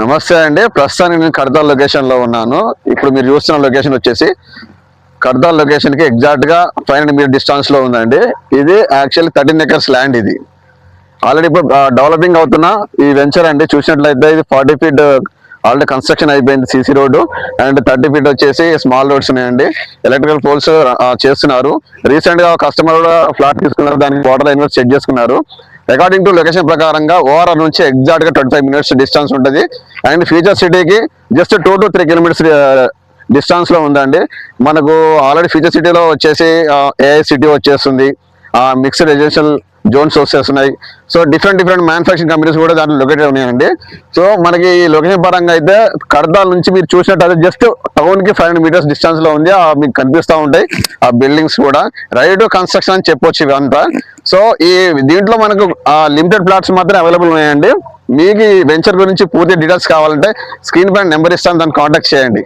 నమస్తే అండి. ప్రస్తుతానికి నేను కడతాల్ లొకేషన్ లో ఉన్నాను. ఇప్పుడు మీరు చూస్తున్న లొకేషన్ వచ్చేసి కడతాల్ లొకేషన్ కి ఎగ్జాక్ట్ గా 500 మీటర్ డిస్టెన్స్ లో ఉందండి. ఇది యాక్చువల్లీ 13 ఎకర్స్ ల్యాండ్. ఇది ఆల్రెడీ ఇప్పుడు డెవలపింగ్ అవుతున్న ఈ వెంచర్ అండి. చూసినట్లయితే ఇది 40 ఫీట్ ఆల్రెడీ కన్స్ట్రక్షన్ అయిపోయింది. సీసీ రోడ్డు అండ్ 30 ఫీట్ వచ్చేసి స్మాల్ రోడ్స్ ఉన్నాయండి. ఎలక్ట్రికల్ పోల్స్ చేస్తున్నారు. రీసెంట్ గా కస్టమర్ కూడా ఫ్లాట్ తీసుకున్నారు. దానికి వాటర్ లైన్ సెట్ చేసుకున్నారు. అకార్డింగ్ టు లొకేషన్ ప్రకారంగా ఓఆర్ఆర్ నుంచి ఎగ్జాక్ట్ గా 25 మినిట్స్ డిస్టెన్స్ ఉంటుంది. అండ్ ఫ్యూచర్ సిటీకి జస్ట్ 2 to 3 కిలోమీటర్స్ డిస్టెన్స్ లో ఉందండి. మనకు ఆల్రెడీ ఫ్యూచర్ సిటీలో వచ్చేసి ఏఐ సిటీ వచ్చేస్తుంది. మిక్స్డ్ రెసిడెన్షియల్ జోన్స్ వచ్చేస్తున్నాయి. సో డిఫరెంట్ మ్యానుఫ్యాక్చరింగ్ కంపెనీస్ కూడా దాంట్లో లొకేటెడ్ ఉన్నాయండి. సో మనకి ఈ లొకేషన్ పరంగా అయితే కడతాల్ నుంచి మీరు చూసినట్టు జస్ట్ టౌన్ కి 500 మీటర్స్ డిస్టెన్స్ లో ఉంది. మీకు కనిపిస్తూ ఉంటాయి ఆ బిల్డింగ్స్ కూడా. రైట్ కన్స్ట్రక్షన్ అని చెప్పొచ్చు ఇవంతా. సో ఈ దీంట్లో మనకు లిమిటెడ్ ప్లాట్స్ మాత్రమే అవైలబుల్ ఉన్నాయండి. మీకు ఈ వెంచర్ గురించి పూర్తి డీటెయిల్స్ కావాలంటే స్క్రీన్ పైన నెంబర్ ఇస్తాను, దాన్ని కాంటాక్ట్ చేయండి.